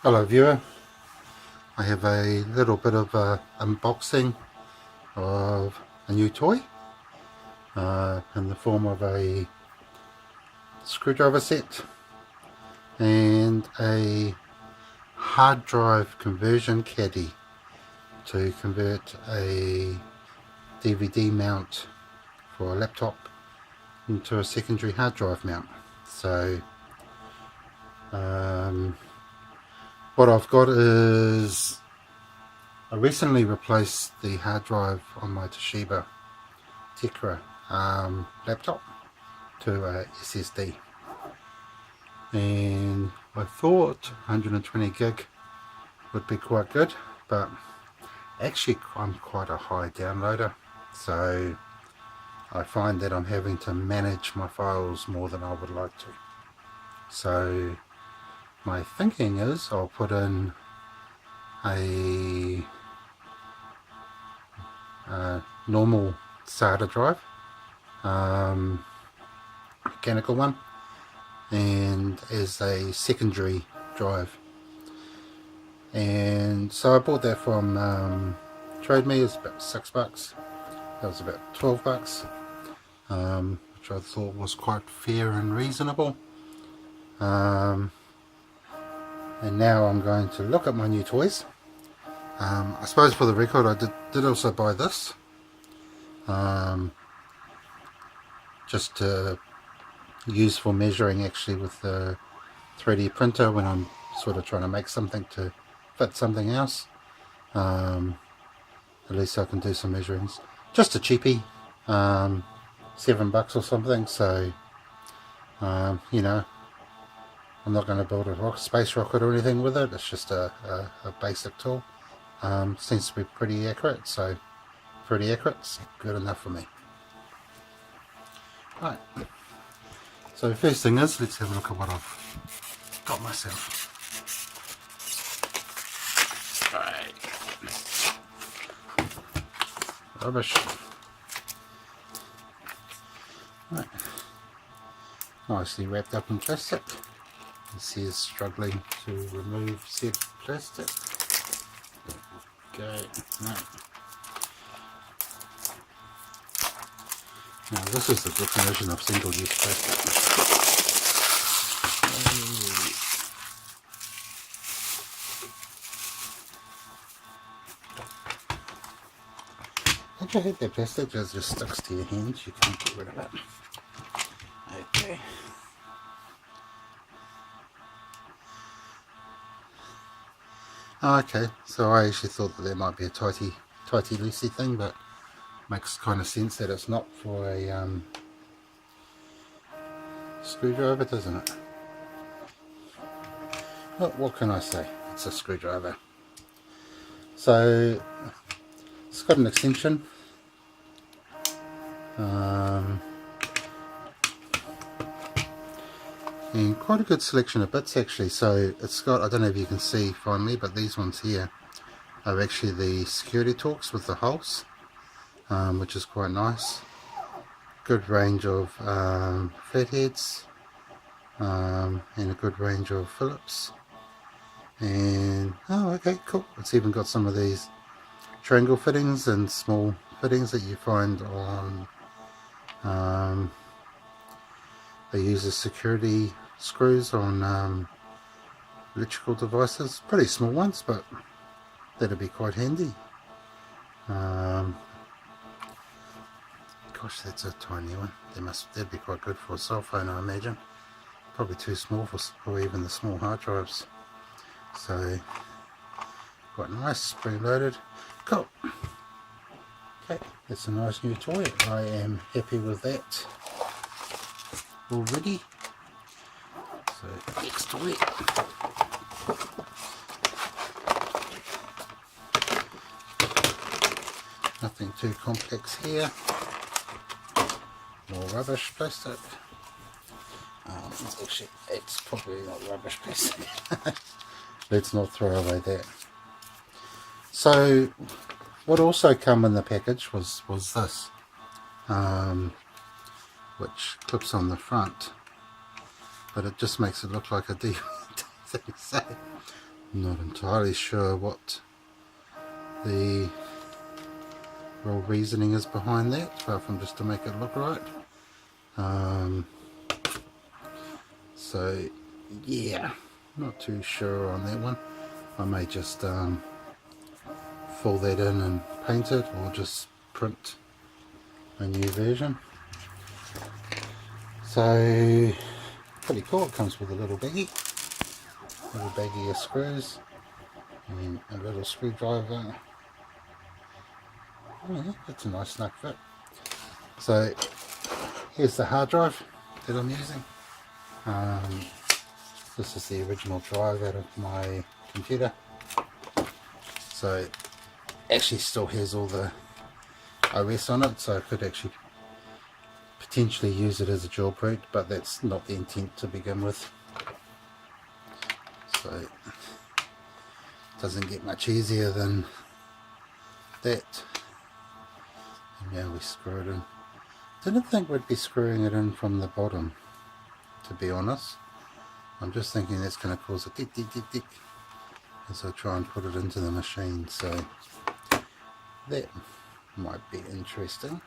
Hello viewer, I have a little bit of unboxing of a new toy in the form of a screwdriver set and a hard drive conversion caddy to convert a DVD mount for a laptop into a secondary hard drive mount. So what I've got is I recently replaced the hard drive on my Toshiba Tekra laptop to a SSD, and I thought 120 gig would be quite good, but actually I'm quite a high downloader, so I find that I'm having to manage my files more than I would like to. So my thinking is I'll put in a normal SATA drive, mechanical one, and as a secondary drive. And so I bought that from Trade Me. It's about $6. That was about $12, which I thought was quite fair and reasonable. And now I'm going to look at my new toys. I suppose for the record, I did also buy this just to use for measuring actually with the 3D printer when I'm sort of trying to make something to fit something else. At least I can do some measurings. Just a cheapie, $7 or something. So you know, I'm not going to build a space rocket or anything with it. It's just a basic tool. Seems to be pretty accurate, so pretty accurate, it's good enough for me. Right, so first thing is, let's have a look at what I've got myself. Right, rubbish. Right, nicely wrapped up in plastic. This is struggling to remove said plastic. Okay, right. Now this is the definition of single-use plastic. Once you hit that plastic, it just sticks to your hands. You can't get rid of it. Okay. Okay, so I actually thought that there might be a tighty loosey thing, but makes kind of sense that it's not for a screwdriver, doesn't it? Well, what can I say? It's a screwdriver. So it's got an extension. And quite a good selection of bits actually. So it's got, I don't know if you can see finally, but these ones here are actually the security Torx with the holes, which is quite nice. Good range of flatheads, and a good range of Phillips. And oh, okay, cool. It's even got some of these triangle fittings and small fittings that you find on they use as security screws on electrical devices. Pretty small ones, but that'd be quite handy. Gosh, that's a tiny one. That'd be quite good for a cell phone, I imagine. Probably too small for even the small hard drives. So quite nice, spring loaded. Cool. Okay, that's a nice new toy. I am happy with that already. So next toy. Nothing too complex here. More rubbish plastic. Actually, it's probably not rubbish plastic. Let's not throw away that. So what also come in the package was this, which clips on the front, but it just makes it look like a DVD. So Not entirely sure what the real reasoning is behind that, apart from just to make it look right. So yeah, not too sure on that one. I may just fill that in and paint it, or just print a new version. So pretty cool. It comes with a little baggie of screws and a little screwdriver. Oh yeah, that's a nice snug fit. So here's the hard drive that I'm using. This is the original drive out of my computer. So it actually still has all the OS on it, so I could actually potentially use it as a jailbreak, but that's not the intent to begin with. So it doesn't get much easier than that. And now we screw it in. Didn't think we'd be screwing it in from the bottom, to be honest. I'm just thinking that's going to cause a tick tick tick tick as I try and put it into the machine, so that might be interesting.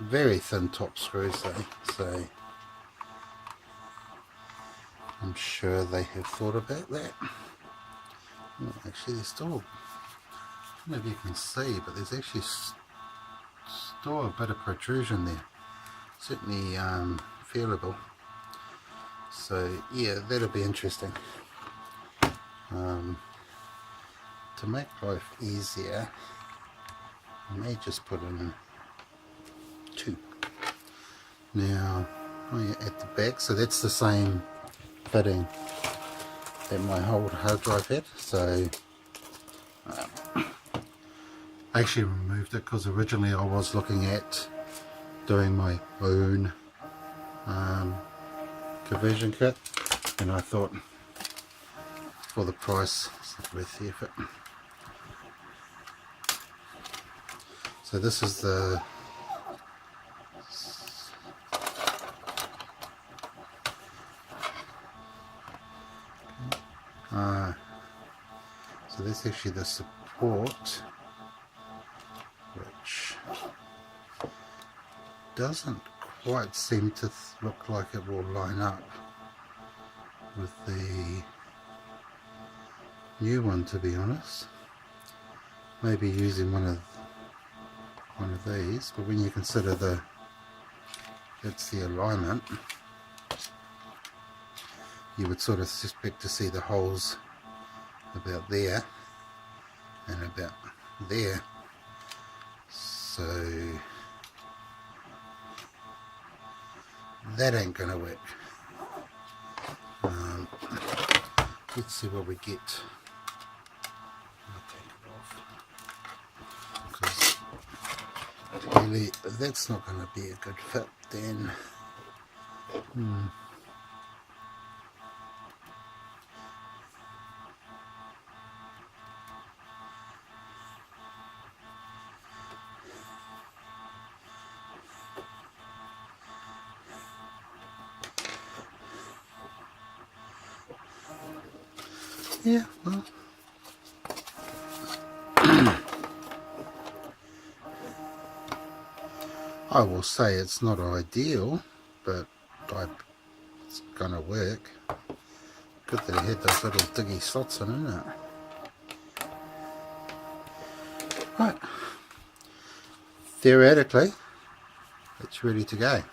Very thin top screws though, so I'm sure they have thought about that. Oh, actually there's still, I don't know if you can see, but there's actually still a bit of protrusion there. Certainly feelable. So yeah, that'll be interesting. To make life easier, I may just put in two. Now, oh yeah, at the back, so that's the same fitting that my old hard drive had. So I actually removed it because originally I was looking at doing my own conversion kit, and I thought for the price it's worth the effort. So this is the so that's actually the support, which doesn't quite seem to look like it will line up with the new one, to be honest. Maybe using one of these, but when you consider that's the alignment, you would sort of suspect to see the holes about there and about there. So that ain't gonna work. Let's see what we get. I'll take it off, because clearly that's not going to be a good fit then. Yeah, well, I will say it's not ideal, but it's gonna work. Good that it had those little diggy slots in it. Right, theoretically it's ready to go.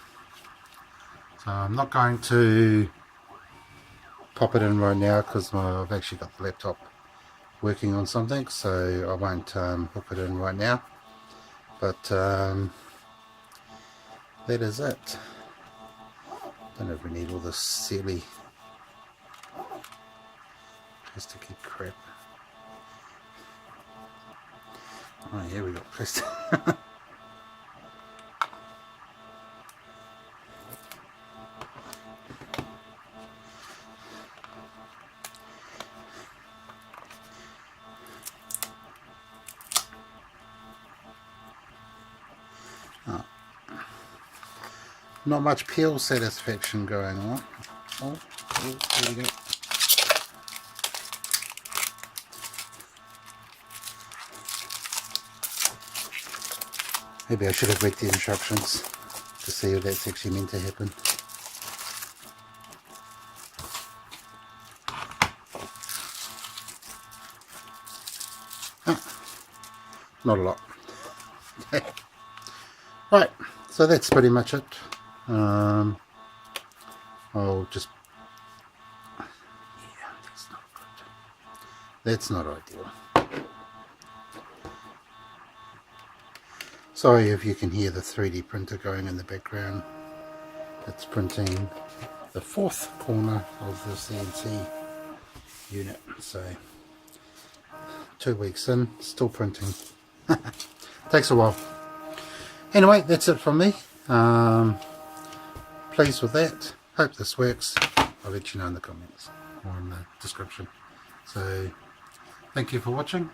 So I'm not going to pop it in right now because I've actually got the laptop working on something, so I won't hook it in right now, but that is it. Don't ever need all this silly plasticky crap. Oh yeah, we got plastic. Not much peel satisfaction going on. Oh, there we go. Maybe I should have read the instructions to see if that's actually meant to happen. Not a lot. Right, so that's pretty much it. I'll just... yeah, that's not good. That's not ideal. Sorry if you can hear the 3D printer going in the background. It's printing the fourth corner of the CNC unit. So 2 weeks in, still printing. Takes a while. Anyway, that's it from me. Pleased with that. Hope this works. I'll let you know in the comments or in the description. So thank you for watching.